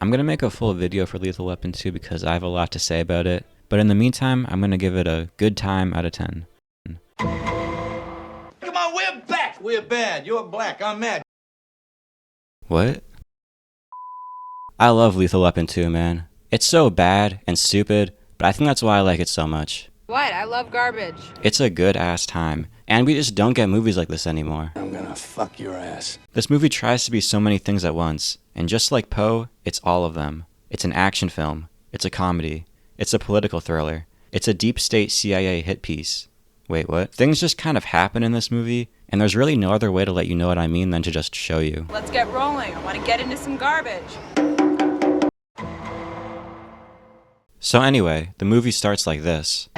I'm gonna make a full video for Lethal Weapon 2 because I have a lot to say about it, but in the meantime, I'm gonna give it a good time out of 10. Come on, we're back! We're bad. You're black. I'm mad. What? I love Lethal Weapon 2, man. It's so bad and stupid, but I think that's why I like it so much. What? I love garbage. It's a good ass time, and we just don't get movies like this anymore. I'm gonna fuck your ass. This movie tries to be so many things at once, and just like Poe, it's all of them. It's an action film, it's a comedy, it's a political thriller, it's a deep state CIA hit piece. Wait, what? Things just kind of happen in this movie, and there's really no other way to let you know what I mean than to just show you. Let's get rolling. I want to get into some garbage. So anyway, the movie starts like this.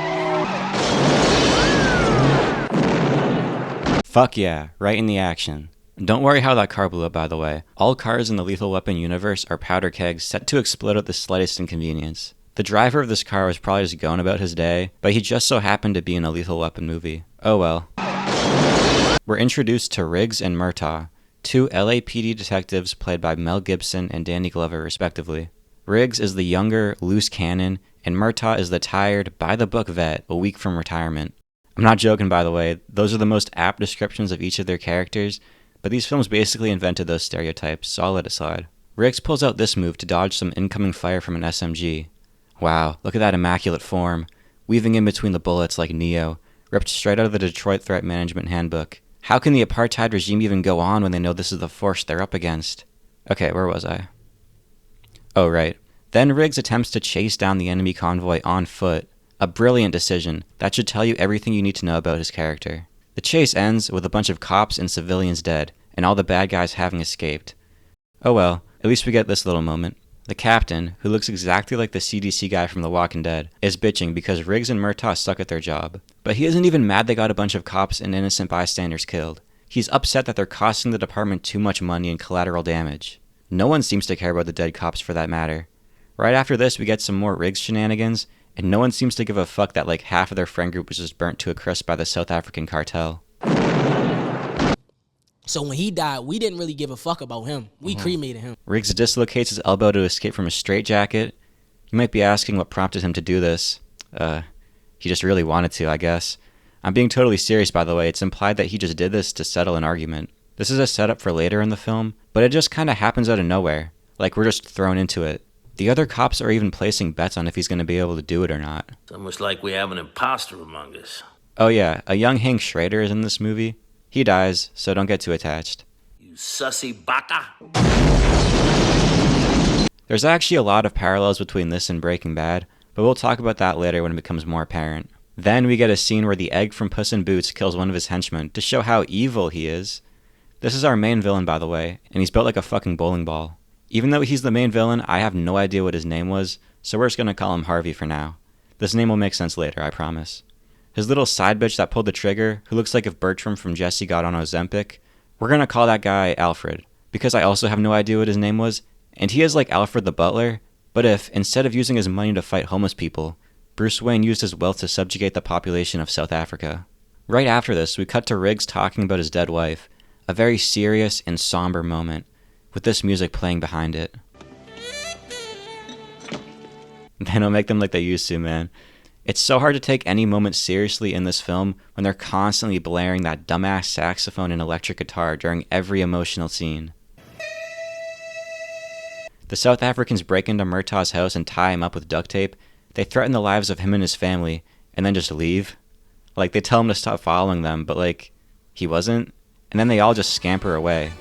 Fuck yeah, right in the action. Don't worry how that car blew up, by the way. All cars in the Lethal Weapon universe are powder kegs set to explode at the slightest inconvenience. The driver of this car was probably just going about his day, but he just so happened to be in a Lethal Weapon movie. Oh well. We're introduced to Riggs and Murtaugh, two LAPD detectives played by Mel Gibson and Danny Glover respectively. Riggs is the younger, loose cannon, and Murtaugh is the tired, by-the-book vet a week from retirement. I'm not joking, by the way. Those are the most apt descriptions of each of their characters, but these films basically invented those stereotypes, so I'll let it slide. Riggs pulls out this move to dodge some incoming fire from an SMG. Wow, look at that immaculate form, weaving in between the bullets like Neo, ripped straight out of the Detroit Threat Management Handbook. How can the Apartheid regime even go on when they know this is the force they're up against? Okay, where was I? Oh, right. Then Riggs attempts to chase down the enemy convoy on foot. A brilliant decision that should tell you everything you need to know about his character. The chase ends with a bunch of cops and civilians dead, and all the bad guys having escaped. Oh well, at least we get this little moment. The captain, who looks exactly like the CDC guy from The Walking Dead, is bitching because Riggs and Murtaugh suck at their job. But he isn't even mad they got a bunch of cops and innocent bystanders killed. He's upset that they're costing the department too much money and collateral damage. No one seems to care about the dead cops for that matter. Right after this, we get some more Riggs shenanigans, and no one seems to give a fuck that like half of their friend group was just burnt to a crisp by the South African cartel. So when he died, we didn't really give a fuck about him. We cremated him. Riggs dislocates his elbow to escape from a straitjacket. You might be asking what prompted him to do this. He just really wanted to, I guess. I'm being totally serious, by the way. It's implied that he just did this to settle an argument. This is a setup for later in the film, but it just kind of happens out of nowhere. Like we're just thrown into it. The other cops are even placing bets on if he's going to be able to do it or not. It's almost like we have an imposter among us. Oh yeah, a young Hank Schrader is in this movie. He dies, so don't get too attached. You sussy baka. There's actually a lot of parallels between this and Breaking Bad, but we'll talk about that later when it becomes more apparent. Then we get a scene where the egg from Puss in Boots kills one of his henchmen to show how evil he is. This is our main villain, by the way, and he's built like a fucking bowling ball. Even though he's the main villain, I have no idea what his name was, so we're just gonna call him Harvey for now. This name will make sense later, I promise. His little side bitch that pulled the trigger, who looks like if Bertram from Jesse got on Ozempic, we're gonna call that guy Alfred, because I also have no idea what his name was, and he is like Alfred the Butler, but if, instead of using his money to fight homeless people, Bruce Wayne used his wealth to subjugate the population of South Africa. Right after this, we cut to Riggs talking about his dead wife, a very serious and somber moment, with this music playing behind it. They don't make them like they used to, man. It's so hard to take any moment seriously in this film when they're constantly blaring that dumbass saxophone and electric guitar during every emotional scene. The South Africans break into Murtaugh's house and tie him up with duct tape. They threaten the lives of him and his family, and then just leave. Like, they tell him to stop following them, but like, he wasn't. And then they all just scamper away.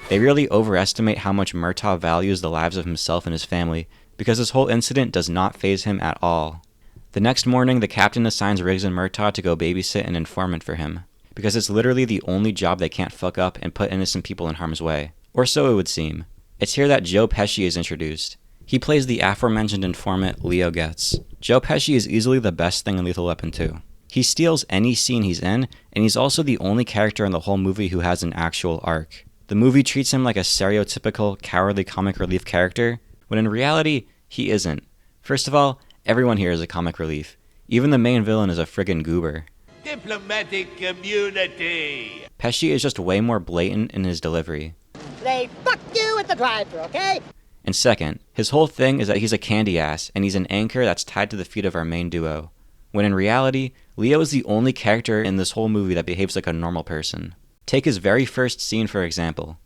They really overestimate how much Murtaugh values the lives of himself and his family, because this whole incident does not faze him at all. The next morning, the captain assigns Riggs and Murtaugh to go babysit an informant for him, because it's literally the only job they can't fuck up and put innocent people in harm's way. Or so it would seem. It's here that Joe Pesci is introduced. He plays the aforementioned informant Leo Getz. Joe Pesci is easily the best thing in Lethal Weapon 2. He steals any scene he's in, and he's also the only character in the whole movie who has an actual arc. The movie treats him like a stereotypical, cowardly comic relief character, when in reality, he isn't. First of all, everyone here is a comic relief. Even the main villain is a friggin' goober. Diplomatic community. Pesci is just way more blatant in his delivery. They fuck you at the drive-thru, okay? And second, his whole thing is that he's a candy ass and he's an anchor that's tied to the feet of our main duo. When in reality, Leo is the only character in this whole movie that behaves like a normal person. Take his very first scene for example.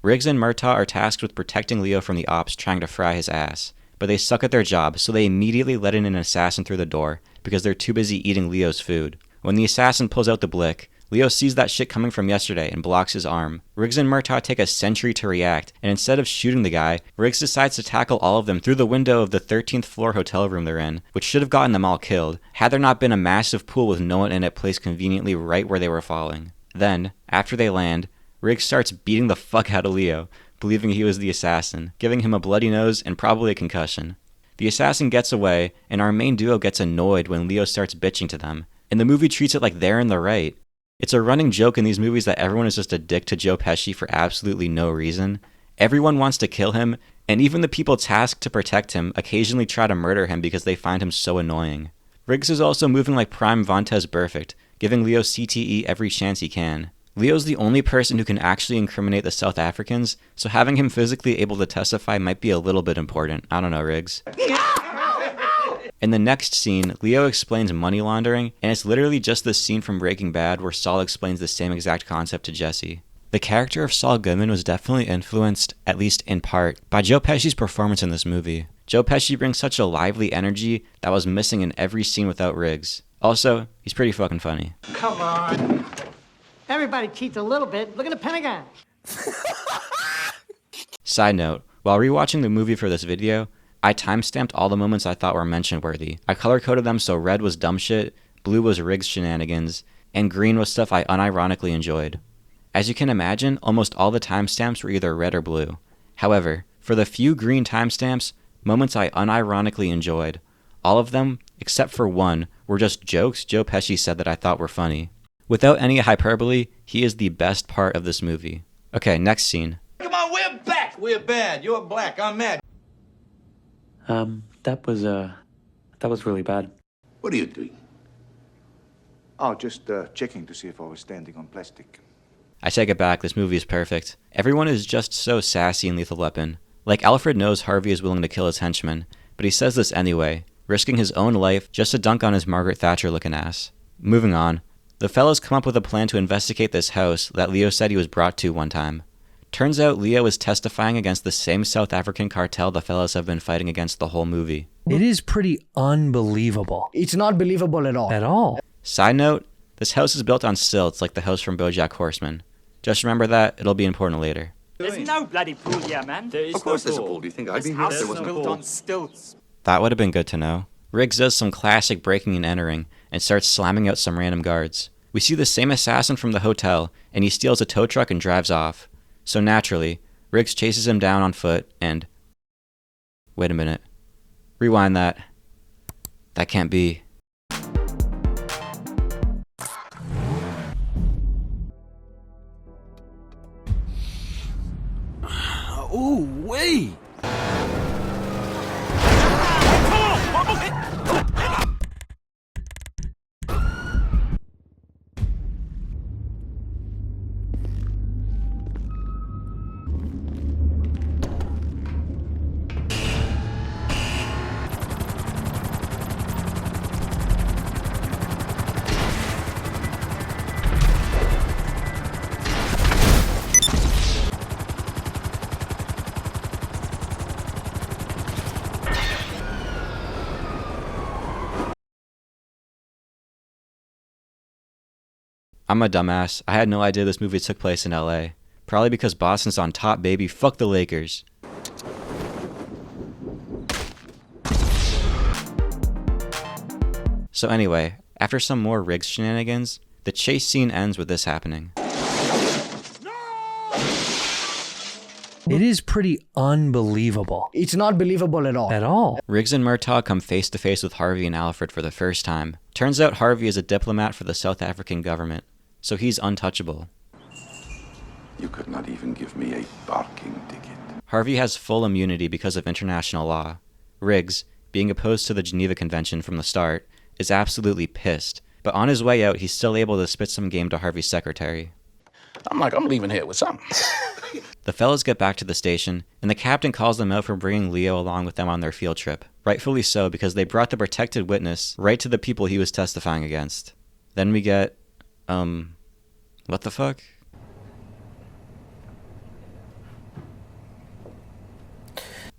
Riggs and Murtaugh are tasked with protecting Leo from the ops trying to fry his ass, but they suck at their job, so they immediately let in an assassin through the door because they're too busy eating Leo's food. When the assassin pulls out the blick, Leo sees that shit coming from yesterday and blocks his arm. Riggs and Murtaugh take a century to react, and instead of shooting the guy, Riggs decides to tackle all of them through the window of the 13th floor hotel room they're in, which should have gotten them all killed, had there not been a massive pool with no one in it placed conveniently right where they were falling. Then, after they land, Riggs starts beating the fuck out of Leo, believing he was the assassin, giving him a bloody nose and probably a concussion. The assassin gets away, and our main duo gets annoyed when Leo starts bitching to them, and the movie treats it like they're in the right. It's a running joke in these movies that everyone is just a dick to Joe Pesci for absolutely no reason. Everyone wants to kill him, and even the people tasked to protect him occasionally try to murder him because they find him so annoying. Riggs is also moving like prime Vontaze Burfict, giving Leo CTE every chance he can. Leo's the only person who can actually incriminate the South Africans, so having him physically able to testify might be a little bit important. I don't know, Riggs. In the next scene, Leo explains money laundering, and it's literally just the scene from Breaking Bad where Saul explains the same exact concept to Jesse. The character of Saul Goodman was definitely influenced, at least in part, by Joe Pesci's performance in this movie. Joe Pesci brings such a lively energy that was missing in every scene without Riggs. Also, he's pretty fucking funny. Come on. Everybody cheats a little bit. Look at the Pentagon. Side note, while rewatching the movie for this video, I timestamped all the moments I thought were mention-worthy. I color-coded them so red was dumb shit, blue was Riggs shenanigans, and green was stuff I unironically enjoyed. As you can imagine, almost all the timestamps were either red or blue. However, for the few green timestamps, moments I unironically enjoyed, all of them, except for one, were just jokes Joe Pesci said that I thought were funny. Without any hyperbole, he is the best part of this movie. Okay, next scene. Come on, we're back. We're bad. You're black. I'm mad. That was really bad. What are you doing? Oh, just checking to see if I was standing on plastic. I take it back, this movie is perfect. Everyone is just so sassy in Lethal Weapon. Like, Alfred knows Harvey is willing to kill his henchman, but he says this anyway, risking his own life just to dunk on his Margaret Thatcher-looking ass. Moving on, the fellas come up with a plan to investigate this house that Leo said he was brought to one time. Turns out Leo is testifying against the same South African cartel the fellas have been fighting against the whole movie. It is pretty unbelievable. It's not believable at all. At all. Side note, this house is built on stilts like the house from BoJack Horseman. Just remember that, it'll be important later. There's no bloody pool here, man. Of course there's a pool. Do you think I'd be here if there wasn't a built pool? on stilts. That would have been good to know. Riggs does some classic breaking and entering and starts slamming out some random guards. We see the same assassin from the hotel, and he steals a tow truck and drives off. So naturally, Riggs chases him down on foot and... Wait a minute. Rewind that. That can't be. Ooh, wait! I'm a dumbass. I had no idea this movie took place in LA. Probably because Boston's on top, baby. Fuck the Lakers. So anyway, after some more Riggs shenanigans, the chase scene ends with this happening. It is pretty unbelievable. It's not believable at all. At all. Riggs and Murtaugh come face to face with Harvey and Alfred for the first time. Turns out Harvey is a diplomat for the South African government, so he's untouchable. You could not even give me a parking ticket. Harvey has full immunity because of international law. Riggs, being opposed to the Geneva Convention from the start, is absolutely pissed, but on his way out he's still able to spit some game to Harvey's secretary. I'm leaving here with something. The fellas get back to the station, and the captain calls them out for bringing Leo along with them on their field trip. Rightfully so, because they brought the protected witness right to the people he was testifying against. Then we get, what the fuck?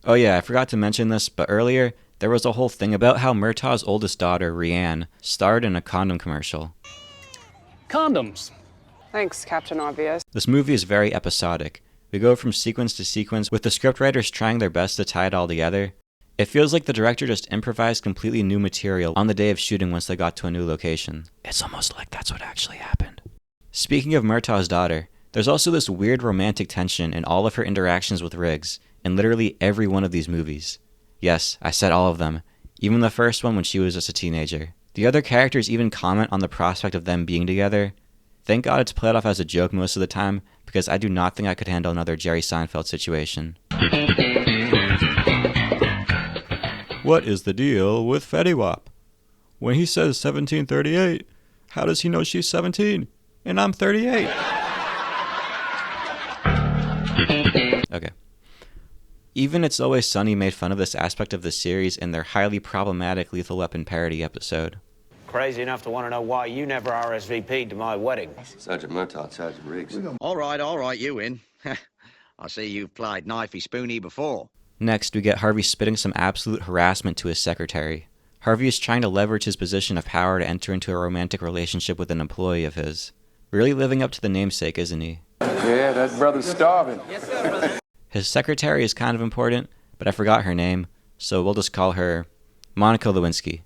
Oh yeah, I forgot to mention this, but earlier, there was a whole thing about how Murtaugh's oldest daughter, Rianne, starred in a condom commercial. Condoms. Thanks, Captain Obvious. This movie is very episodic. We go from sequence to sequence with the scriptwriters trying their best to tie it all together. It feels like the director just improvised completely new material on the day of shooting once they got to a new location. It's almost like that's what actually happened. Speaking of Murtaugh's daughter, there's also this weird romantic tension in all of her interactions with Riggs, in literally every one of these movies. Yes, I said all of them, even the first one when she was just a teenager. The other characters even comment on the prospect of them being together. Thank God it's played off as a joke most of the time, because I do not think I could handle another Jerry Seinfeld situation. What is the deal with Fetty Wap? When he says 1738, how does he know she's 17? And I'm 38. Okay. Even It's Always Sunny made fun of this aspect of the series in their highly problematic Lethal Weapon parody episode. Crazy enough to want to know why you never RSVP'd to my wedding. Sergeant Murtaugh, Sergeant Riggs. All right, you in. I see you've played knifey spoony before. Next, we get Harvey spitting some absolute harassment to his secretary. Harvey is trying to leverage his position of power to enter into a romantic relationship with an employee of his. Really living up to the namesake, isn't he? Yeah, that brother's starving. Yes, sir, brother. His secretary is kind of important, but I forgot her name, so we'll just call her Monica Lewinsky.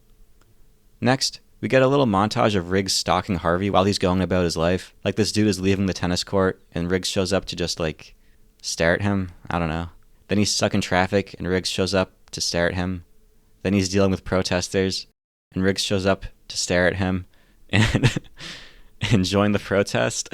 Next, we get a little montage of Riggs stalking Harvey while he's going about his life. Like this dude is leaving the tennis court, and Riggs shows up to just, stare at him. I don't know. Then he's stuck in traffic, and Riggs shows up to stare at him. Then he's dealing with protesters, and Riggs shows up to stare at him and, and join the protest.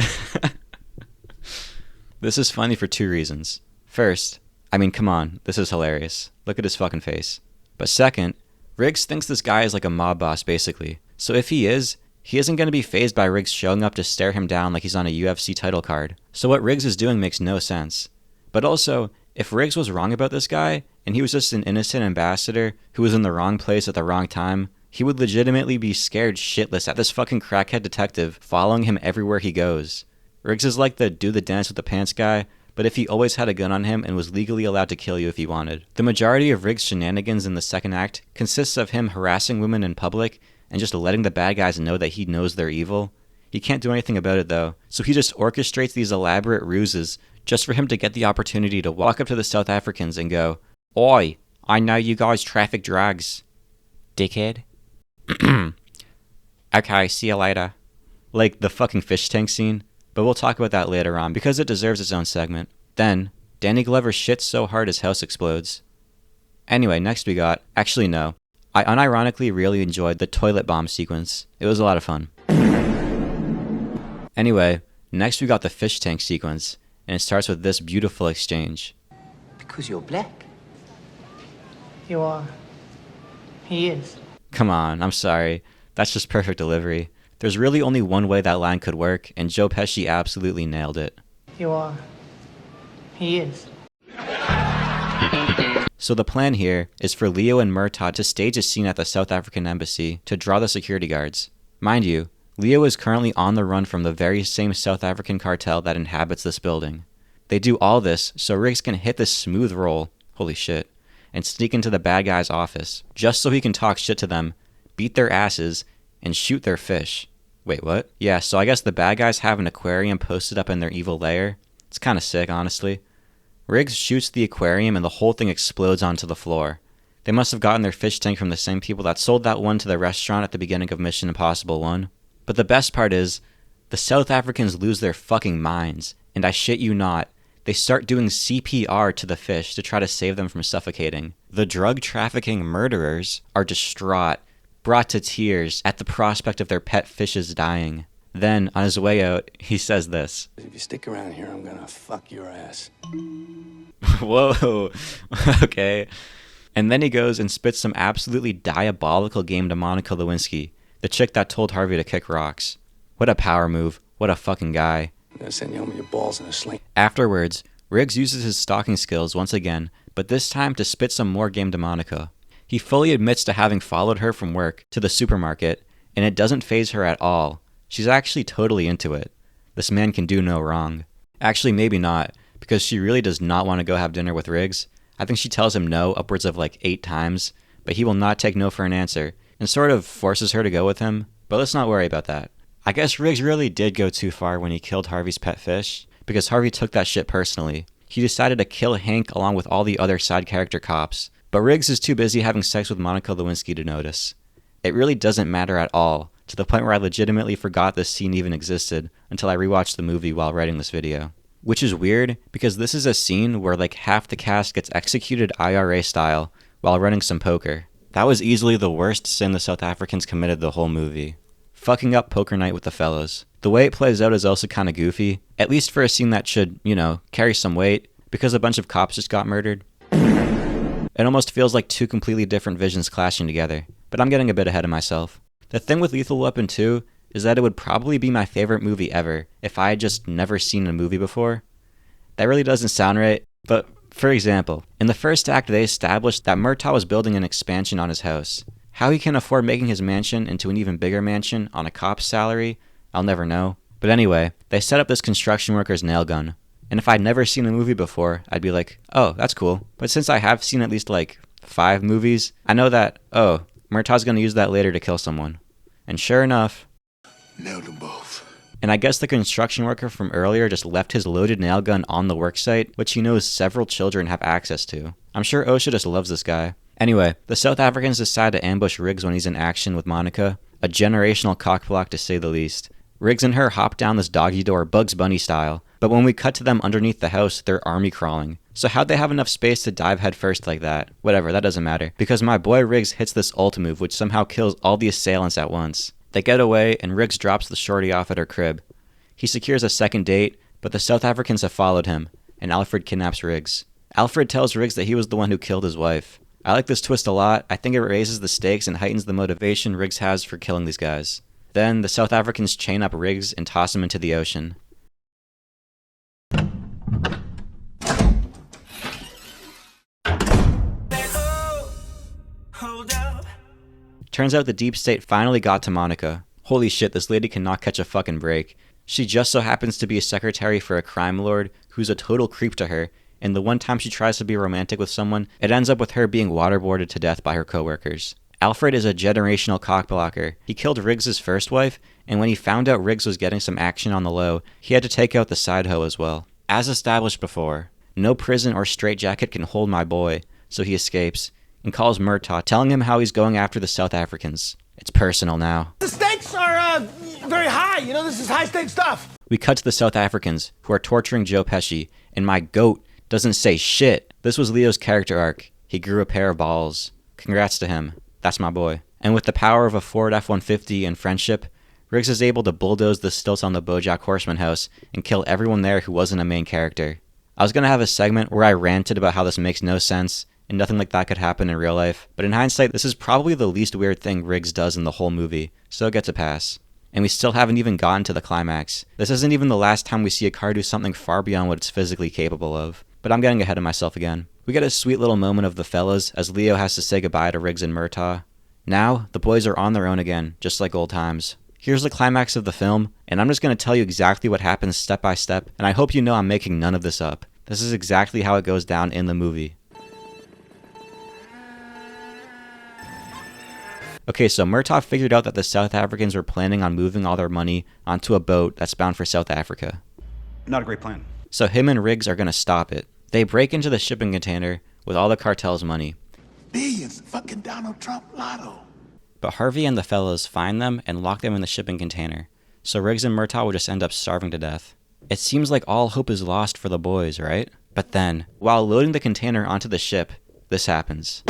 This is funny for two reasons. First, I mean, come on, this is hilarious. Look at his fucking face. But second, Riggs thinks this guy is like a mob boss, basically. So if he isn't going to be fazed by Riggs showing up to stare him down like he's on a UFC title card. So what Riggs is doing makes no sense. But also, if Riggs was wrong about this guy, and he was just an innocent ambassador who was in the wrong place at the wrong time, he would legitimately be scared shitless at this fucking crackhead detective following him everywhere he goes. Riggs is like the do the dance with the pants guy, but if he always had a gun on him and was legally allowed to kill you if he wanted. The majority of Riggs' shenanigans in the second act consists of him harassing women in public and just letting the bad guys know that he knows they're evil. He can't do anything about it though, so he just orchestrates these elaborate ruses just for him to get the opportunity to walk up to the South Africans and go, "Oi, I know you guys traffic drugs, dickhead." Okay, see you later. Like the fucking fish tank scene. But we'll talk about that later on, because it deserves its own segment. Then, Danny Glover shits so hard his house explodes. Anyway, next we got... Actually, no. I unironically really enjoyed the toilet bomb sequence. It was a lot of fun. Anyway, next we got the fish tank sequence, and it starts with this beautiful exchange. Because you're black. You are. He is. Come on, I'm sorry. That's just perfect delivery. There's really only one way that line could work, and Joe Pesci absolutely nailed it. You are. He is. So the plan here is for Leo and Murtaugh to stage a scene at the South African embassy to draw the security guards. Mind you, Leo is currently on the run from the very same South African cartel that inhabits this building. They do all this so Riggs can hit this smooth roll, holy shit, and sneak into the bad guy's office, just so he can talk shit to them, beat their asses, and shoot their fish. Wait, what? Yeah, so I guess the bad guys have an aquarium posted up in their evil lair. It's kinda sick, honestly. Riggs shoots the aquarium and the whole thing explodes onto the floor. They must have gotten their fish tank from the same people that sold that one to the restaurant at the beginning of Mission Impossible 1. But the best part is, the South Africans lose their fucking minds, and I shit you not, they start doing CPR to the fish to try to save them from suffocating. The drug trafficking murderers are distraught, brought to tears at the prospect of their pet fishes dying. Then, on his way out, he says this. If you stick around here, I'm gonna fuck your ass. Whoa, okay. And then he goes and spits some absolutely diabolical game to Monica Lewinsky, the chick that told Harvey to kick rocks. What a power move. What a fucking guy. I'm gonna send you home with your balls in a sling. Afterwards, Riggs uses his stalking skills once again, but this time to spit some more game to Monica. He fully admits to having followed her from work to the supermarket, and it doesn't faze her at all. She's actually totally into it. This man can do no wrong. Actually, maybe not, because she really does not want to go have dinner with Riggs. I think she tells him no upwards of like 8 times, but he will not take no for an answer, and sort of forces her to go with him, but let's not worry about that. I guess Riggs really did go too far when he killed Harvey's pet fish, because Harvey took that shit personally. He decided to kill Hank along with all the other side character cops, but Riggs is too busy having sex with Monica Lewinsky to notice. It really doesn't matter at all, to the point where I legitimately forgot this scene even existed until I rewatched the movie while writing this video. Which is weird, because this is a scene where like half the cast gets executed IRA style while running some poker. That was easily the worst sin the South Africans committed the whole movie. Fucking up poker night with the fellas. The way it plays out is also kinda goofy, at least for a scene that should, carry some weight, because a bunch of cops just got murdered. It almost feels like two completely different visions clashing together, but I'm getting a bit ahead of myself. The thing with Lethal Weapon 2 is that it would probably be my favorite movie ever if I had just never seen a movie before. That really doesn't sound right, but for example, in the first act they established that Murtaugh was building an expansion on his house. How he can afford making his mansion into an even bigger mansion on a cop's salary, I'll never know. But anyway, they set up this construction worker's nail gun. And if I'd never seen a movie before, I'd be like, oh, that's cool. But since I have seen at least like 5 movies, I know that, oh, Murtaugh's gonna use that later to kill someone. And sure enough, nailed them both. And I guess the construction worker from earlier just left his loaded nail gun on the worksite, which he knows several children have access to. I'm sure OSHA just loves this guy. Anyway, the South Africans decide to ambush Riggs when he's in action with Monica, a generational cockblock to say the least. Riggs and her hop down this doggy door Bugs Bunny style, but when we cut to them underneath the house, they're army crawling. So how'd they have enough space to dive headfirst like that? Whatever, that doesn't matter, because my boy Riggs hits this ult move which somehow kills all the assailants at once. They get away, and Riggs drops the shorty off at her crib. He secures a second date, but the South Africans have followed him, and Alfred kidnaps Riggs. Alfred tells Riggs that he was the one who killed his wife. I like this twist a lot. I think it raises the stakes and heightens the motivation Riggs has for killing these guys. Then, the South Africans chain up Riggs and toss him into the ocean. Turns out the deep state finally got to Monica. Holy shit, this lady cannot catch a fucking break. She just so happens to be a secretary for a crime lord who's a total creep to her, and the one time she tries to be romantic with someone, it ends up with her being waterboarded to death by her coworkers. Alfred is a generational cockblocker. He killed Riggs' first wife, and when he found out Riggs was getting some action on the low, he had to take out the side hoe as well. As established before, no prison or straitjacket can hold my boy, so he escapes, and calls Murtaugh, telling him how he's going after the South Africans. It's personal now. The stakes are very high. This is high-stakes stuff. We cut to the South Africans, who are torturing Joe Pesci, and my goat doesn't say shit. This was Leo's character arc. He grew a pair of balls. Congrats to him. That's my boy. And with the power of a Ford F-150 and friendship, Riggs is able to bulldoze the stilts on the BoJack Horseman house and kill everyone there who wasn't a main character. I was going to have a segment where I ranted about how this makes no sense, and nothing like that could happen in real life, but in hindsight, this is probably the least weird thing Riggs does in the whole movie, so it gets a pass. And we still haven't even gotten to the climax. This isn't even the last time we see a car do something far beyond what it's physically capable of. But I'm getting ahead of myself again. We get a sweet little moment of the fellas as Leo has to say goodbye to Riggs and Murtaugh. Now, the boys are on their own again, just like old times. Here's the climax of the film, and I'm just going to tell you exactly what happens step by step, and I hope you know I'm making none of this up. This is exactly how it goes down in the movie. Okay, so Murtaugh figured out that the South Africans were planning on moving all their money onto a boat that's bound for South Africa. Not a great plan. So him and Riggs are going to stop it. They break into the shipping container with all the cartel's money. Billions, fucking Donald Trump lotto. But Harvey and the fellas find them and lock them in the shipping container. So Riggs and Murtaugh will just end up starving to death. It seems like all hope is lost for the boys, right? But then, while loading the container onto the ship, this happens.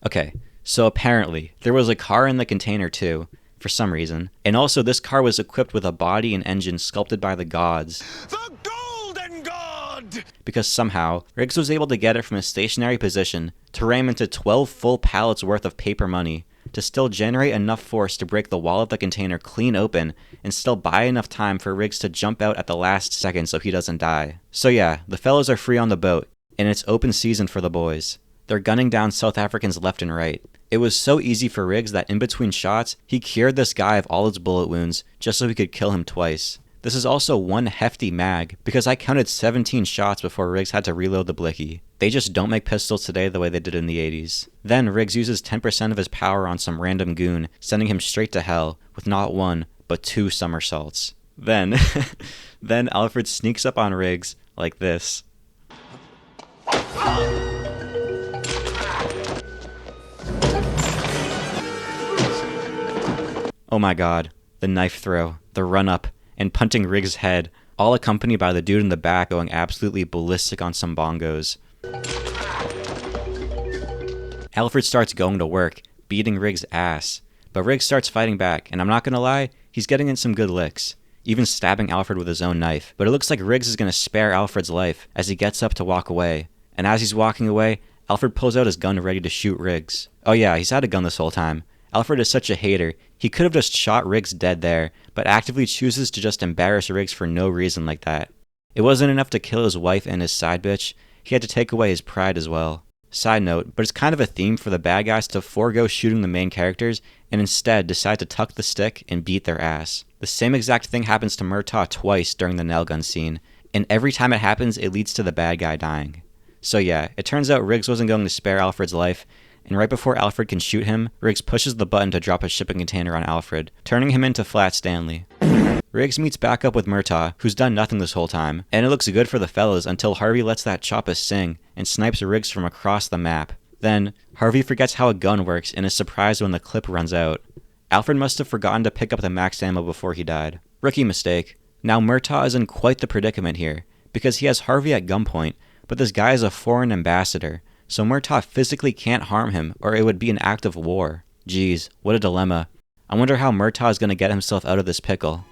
Okay, so apparently, there was a car in the container too, for some reason. And also this car was equipped with a body and engine sculpted by the gods. The Golden God! Because somehow, Riggs was able to get it from a stationary position to ram into 12 full pallets worth of paper money, to still generate enough force to break the wall of the container clean open and still buy enough time for Riggs to jump out at the last second so he doesn't die. So yeah, the fellas are free on the boat, and it's open season for the boys. They're gunning down South Africans left and right. It was so easy for Riggs that in between shots, he cured this guy of all his bullet wounds just so he could kill him twice. This is also one hefty mag, because I counted 17 shots before Riggs had to reload the blicky. They just don't make pistols today the way they did in the 80s. Then Riggs uses 10% of his power on some random goon, sending him straight to hell with not one, but 2 somersaults. Then Alfred sneaks up on Riggs like this. Oh my god, the knife throw, the run up, and punting Riggs' head, all accompanied by the dude in the back going absolutely ballistic on some bongos. Alfred starts going to work, beating Riggs' ass. But Riggs starts fighting back, and I'm not gonna lie, he's getting in some good licks, even stabbing Alfred with his own knife. But it looks like Riggs is gonna spare Alfred's life as he gets up to walk away. And as he's walking away, Alfred pulls out his gun ready to shoot Riggs. Oh yeah, he's had a gun this whole time. Alfred is such a hater, he could have just shot Riggs dead there, but actively chooses to just embarrass Riggs for no reason like that. It wasn't enough to kill his wife and his side bitch, he had to take away his pride as well. Side note, but it's kind of a theme for the bad guys to forego shooting the main characters and instead decide to tuck the stick and beat their ass. The same exact thing happens to Murtaugh twice during the nail gun scene, and every time it happens it leads to the bad guy dying. So yeah, it turns out Riggs wasn't going to spare Alfred's life, and right before Alfred can shoot him, Riggs pushes the button to drop a shipping container on Alfred, turning him into Flat Stanley. Riggs meets back up with Murtaugh, who's done nothing this whole time, and it looks good for the fellas until Harvey lets that choppa sing and snipes Riggs from across the map. Then, Harvey forgets how a gun works and is surprised when the clip runs out. Alfred must have forgotten to pick up the max ammo before he died. Rookie mistake. Now Murtaugh is in quite the predicament here, because he has Harvey at gunpoint, but this guy is a foreign ambassador, so Murtaugh physically can't harm him or it would be an act of war. Jeez, what a dilemma. I wonder how Murtaugh is going to get himself out of this pickle.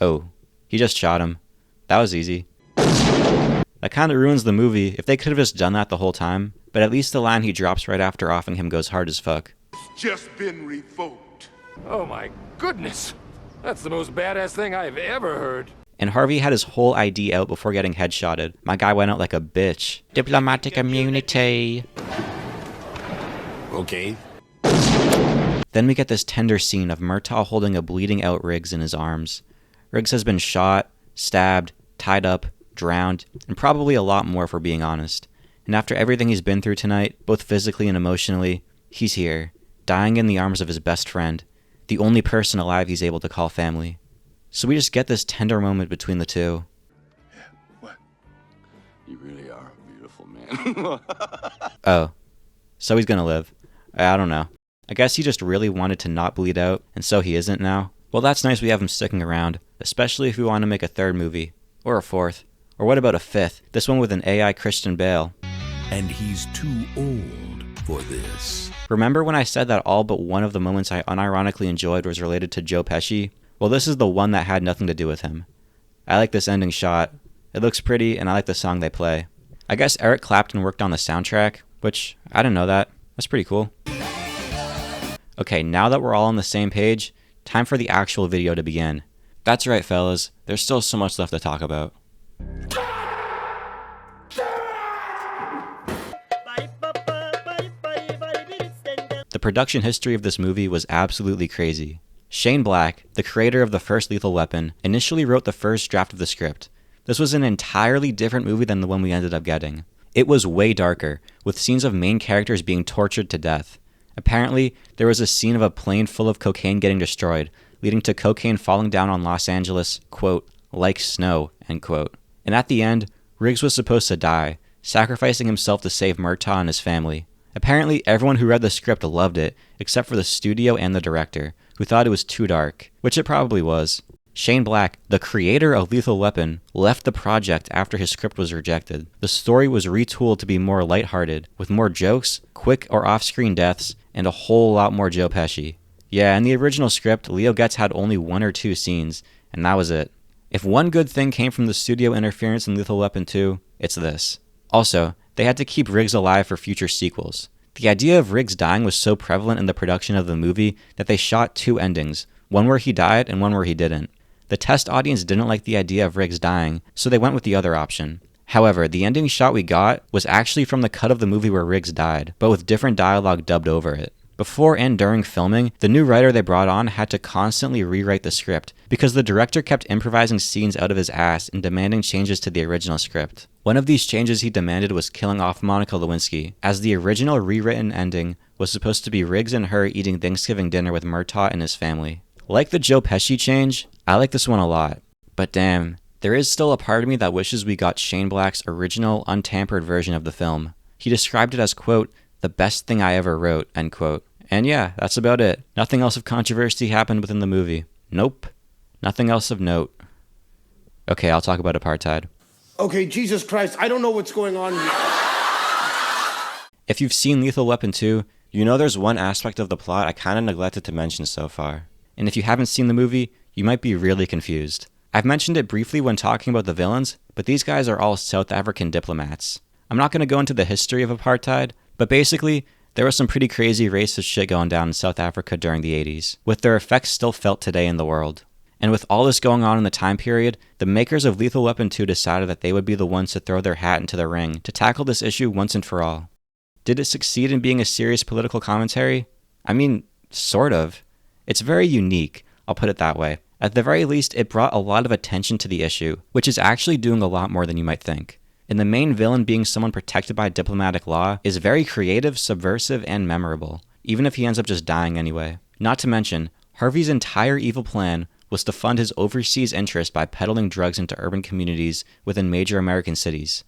Oh, he just shot him. That was easy. That kind of ruins the movie if they could have just done that the whole time, but at least the line he drops right after offing him goes hard as fuck. It's just been revoked. Oh my goodness. That's the most badass thing I've ever heard. And Harvey had his whole ID out before getting headshotted. My guy went out like a bitch. Diplomatic immunity. Okay. Then we get this tender scene of Murtaugh holding a bleeding out Riggs in his arms. Riggs has been shot, stabbed, tied up, drowned, and probably a lot more if we're being honest. And after everything he's been through tonight, both physically and emotionally, he's here, dying in the arms of his best friend, the only person alive he's able to call family. So we just get this tender moment between the two. Yeah, what? You really are a beautiful man. Oh, so he's gonna live. I don't know. I guess he just really wanted to not bleed out, and so he isn't now. Well, that's nice we have him sticking around, especially if we want to make a third movie, or a fourth, or what about a fifth, this one with an AI Christian Bale. And he's too old for this. Remember when I said that all but one of the moments I unironically enjoyed was related to Joe Pesci? Well, this is the one that had nothing to do with him. I like this ending shot. It looks pretty, and I like the song they play. I guess Eric Clapton worked on the soundtrack, which, I didn't know that. That's pretty cool. Okay, now that we're all on the same page, time for the actual video to begin. That's right, fellas. There's still so much left to talk about. The production history of this movie was absolutely crazy. Shane Black, the creator of the first Lethal Weapon, initially wrote the first draft of the script. This was an entirely different movie than the one we ended up getting. It was way darker, with scenes of main characters being tortured to death. Apparently, there was a scene of a plane full of cocaine getting destroyed, leading to cocaine falling down on Los Angeles, quote, like snow, end quote. And at the end, Riggs was supposed to die, sacrificing himself to save Murtaugh and his family. Apparently, everyone who read the script loved it, except for the studio and the director, who thought it was too dark, which it probably was. Shane Black, the creator of Lethal Weapon, left the project after his script was rejected. The story was retooled to be more lighthearted, with more jokes, quick or off-screen deaths, and a whole lot more Joe Pesci. Yeah, in the original script, Leo Getz had only 1 or 2 scenes, and that was it. If one good thing came from the studio interference in Lethal Weapon 2, it's this. Also, they had to keep Riggs alive for future sequels. The idea of Riggs dying was so prevalent in the production of the movie that they shot 2 endings, one where he died and one where he didn't. The test audience didn't like the idea of Riggs dying, so they went with the other option. However, the ending shot we got was actually from the cut of the movie where Riggs died, but with different dialogue dubbed over it. Before and during filming, the new writer they brought on had to constantly rewrite the script because the director kept improvising scenes out of his ass and demanding changes to the original script. One of these changes he demanded was killing off Monica Lewinsky, as the original rewritten ending was supposed to be Riggs and her eating Thanksgiving dinner with Murtaugh and his family. Like the Joe Pesci change, I like this one a lot, but damn, there is still a part of me that wishes we got Shane Black's original, untampered version of the film. He described it as, quote, the best thing I ever wrote, end quote. And yeah, that's about it. Nothing else of controversy happened within the movie. Nope. Nothing else of note. Okay, I'll talk about Apartheid. Okay, Jesus Christ, I don't know what's going on here. If you've seen Lethal Weapon 2, you know there's one aspect of the plot I kind of neglected to mention so far. And if you haven't seen the movie, you might be really confused. I've mentioned it briefly when talking about the villains, but these guys are all South African diplomats. I'm not going to go into the history of apartheid, but basically, there was some pretty crazy racist shit going down in South Africa during the 80s, with their effects still felt today in the world. And with all this going on in the time period, the makers of Lethal Weapon 2 decided that they would be the ones to throw their hat into the ring to tackle this issue once and for all. Did it succeed in being a serious political commentary? I mean, sort of. It's very unique, I'll put it that way. At the very least, it brought a lot of attention to the issue, which is actually doing a lot more than you might think. And the main villain being someone protected by diplomatic law is very creative, subversive, and memorable, even if he ends up just dying anyway. Not to mention, Harvey's entire evil plan was to fund his overseas interest by peddling drugs into urban communities within major American cities.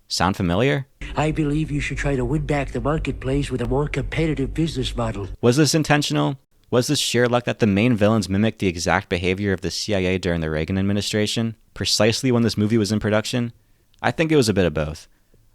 Sound familiar? I believe you should try to win back the marketplace with a more competitive business model. Was this intentional? Was this sheer luck that the main villains mimicked the exact behavior of the CIA during the Reagan administration, precisely when this movie was in production? I think it was a bit of both.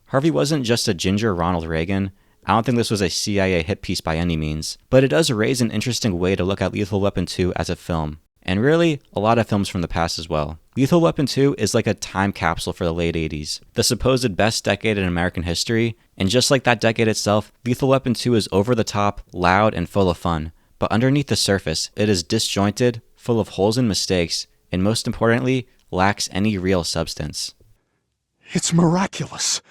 Harvey wasn't just a ginger Ronald Reagan. I don't think this was a CIA hit piece by any means, but it does raise an interesting way to look at Lethal Weapon 2 as a film. And really, a lot of films from the past as well. Lethal Weapon 2 is like a time capsule for the late 80s, the supposed best decade in American history, and just like that decade itself, Lethal Weapon 2 is over the top, loud, and full of fun. But underneath the surface, it is disjointed, full of holes and mistakes, and most importantly, lacks any real substance. It's miraculous.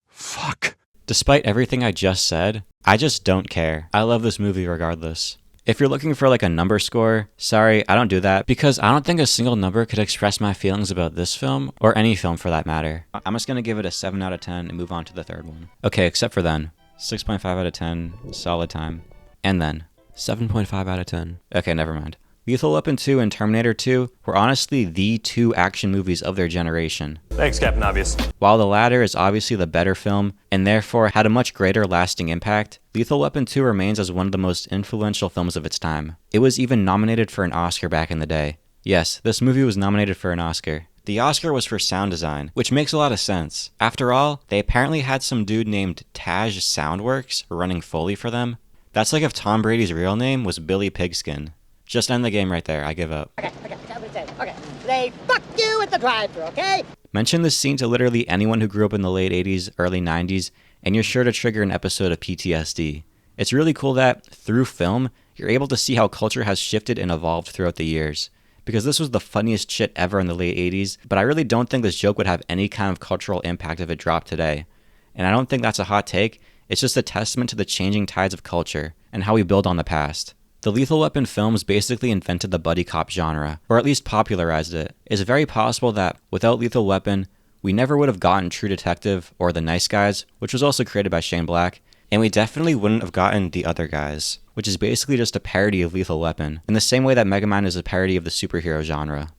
Fuck. Despite everything I just said, I just don't care. I love this movie regardless. If you're looking for like a number score, sorry, I don't do that because I don't think a single number could express my feelings about this film, or any film for that matter. I'm just gonna give it a 7 out of 10 and move on to the third one. Okay, except for then. 6.5 out of 10, solid time. And then, 7.5 out of 10. Okay, never mind. Lethal Weapon 2 and Terminator 2 were honestly the 2 action movies of their generation. Thanks, Captain Obvious. While the latter is obviously the better film, and therefore had a much greater lasting impact, Lethal Weapon 2 remains as one of the most influential films of its time. It was even nominated for an Oscar back in the day. Yes, this movie was nominated for an Oscar. The Oscar was for sound design, which makes a lot of sense. After all, they apparently had some dude named Taj Soundworks running Foley for them. That's like if Tom Brady's real name was Billy Pigskin. Just end the game right there. I give up. Okay. They fuck you at the drive-thru, okay? Mention this scene to literally anyone who grew up in the late 80s, early 90s, and you're sure to trigger an episode of PTSD. It's really cool that, through film, you're able to see how culture has shifted and evolved throughout the years. Because this was the funniest shit ever in the late 80s, but I really don't think this joke would have any kind of cultural impact if it dropped today. And I don't think that's a hot take, it's just a testament to the changing tides of culture, and how we build on the past. The Lethal Weapon films basically invented the buddy cop genre, or at least popularized it. It's very possible that, without Lethal Weapon, we never would have gotten True Detective or The Nice Guys, which was also created by Shane Black, and we definitely wouldn't have gotten The Other Guys, which is basically just a parody of Lethal Weapon, in the same way that Mega Man is a parody of the superhero genre.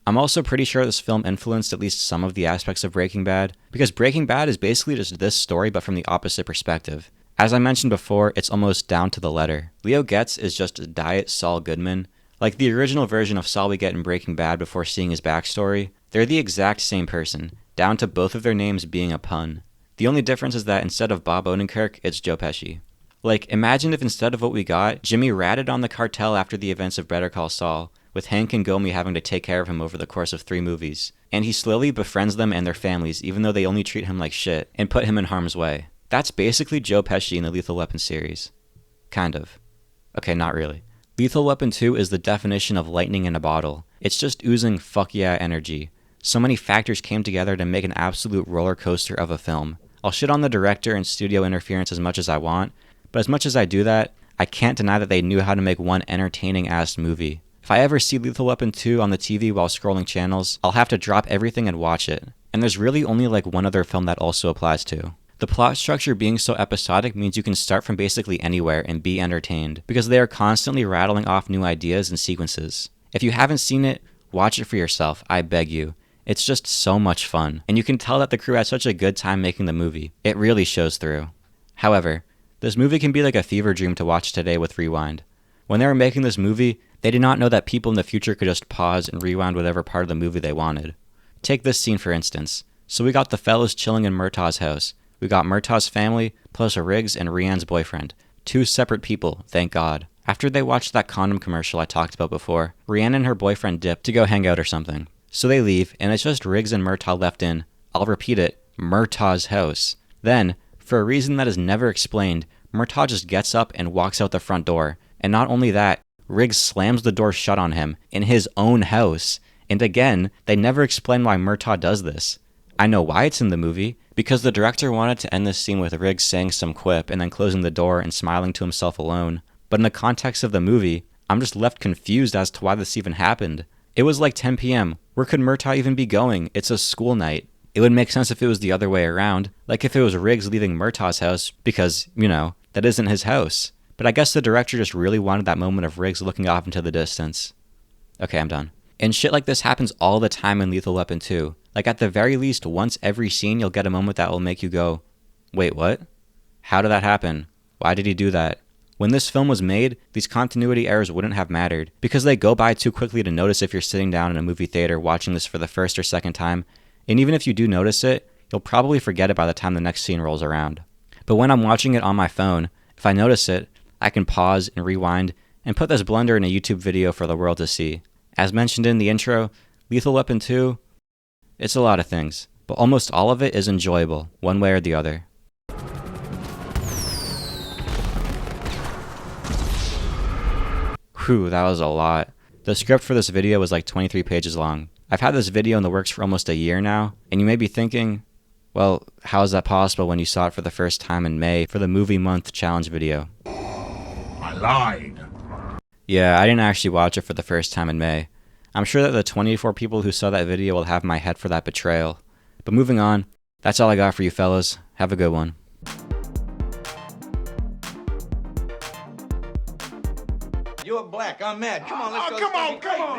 I'm also pretty sure this film influenced at least some of the aspects of Breaking Bad, because Breaking Bad is basically just this story but from the opposite perspective. As I mentioned before, it's almost down to the letter. Leo Getz is just a diet Saul Goodman. Like the original version of Saul we get in Breaking Bad before seeing his backstory, they're the exact same person, down to both of their names being a pun. The only difference is that instead of Bob Odenkirk, it's Joe Pesci. Like, imagine if instead of what we got, Jimmy ratted on the cartel after the events of Better Call Saul, with Hank and Gomi having to take care of him over the course of 3 movies. And he slowly befriends them and their families, even though they only treat him like shit, and put him in harm's way. That's basically Joe Pesci in the Lethal Weapon series. Kind of. Okay, not really. Lethal Weapon 2 is the definition of lightning in a bottle. It's just oozing fuck yeah energy. So many factors came together to make an absolute roller coaster of a film. I'll shit on the director and studio interference as much as I want, but as much as I do that, I can't deny that they knew how to make one entertaining-ass movie. If I ever see Lethal Weapon 2 on the TV while scrolling channels, I'll have to drop everything and watch it. And there's really only like one other film that also applies to. The plot structure being so episodic means you can start from basically anywhere and be entertained, because they are constantly rattling off new ideas and sequences. If you haven't seen it, watch it for yourself, I beg you. It's just so much fun, and you can tell that the crew had such a good time making the movie. It really shows through. However, this movie can be like a fever dream to watch today with Rewind. When they were making this movie, they did not know that people in the future could just pause and rewind whatever part of the movie they wanted. Take this scene for instance. So we got the fellas chilling in Murtaugh's house. We got Murtaugh's family, plus Riggs and Rianne's boyfriend. 2 separate people, thank God. After they watched that condom commercial I talked about before, Rianne and her boyfriend dip to go hang out or something. So they leave, and it's just Riggs and Murtaugh left in, I'll repeat it, Murtaugh's house. Then, for a reason that is never explained, Murtaugh just gets up and walks out the front door. And not only that, Riggs slams the door shut on him, in his own house. And again, they never explain why Murtaugh does this. I know why it's in the movie, because the director wanted to end this scene with Riggs saying some quip and then closing the door and smiling to himself alone. But in the context of the movie, I'm just left confused as to why this even happened. It was like 10 p.m. Where could Murtaugh even be going? It's a school night. It would make sense if it was the other way around, like if it was Riggs leaving Murtaugh's house because, that isn't his house. But I guess the director just really wanted that moment of Riggs looking off into the distance. Okay, I'm done. And shit like this happens all the time in Lethal Weapon 2. Like at the very least, once every scene you'll get a moment that will make you go, wait, what? How did that happen? Why did he do that? When this film was made, these continuity errors wouldn't have mattered, because they go by too quickly to notice if you're sitting down in a movie theater watching this for the first or second time, and even if you do notice it, you'll probably forget it by the time the next scene rolls around. But when I'm watching it on my phone, if I notice it, I can pause and rewind and put this blunder in a YouTube video for the world to see. As mentioned in the intro, Lethal Weapon 2, it's a lot of things, but almost all of it is enjoyable, one way or the other. Whew, that was a lot. The script for this video was like 23 pages long. I've had this video in the works for almost a year now, and you may be thinking, well, how is that possible when you saw it for the first time in May for the Movie Month Challenge video? I lied. Yeah, I didn't actually watch it for the first time in May. I'm sure that the 24 people who saw that video will have my head for that betrayal. But moving on, that's all I got for you fellas. Have a good one. You're black. I'm mad. Come on, let's go. Come on.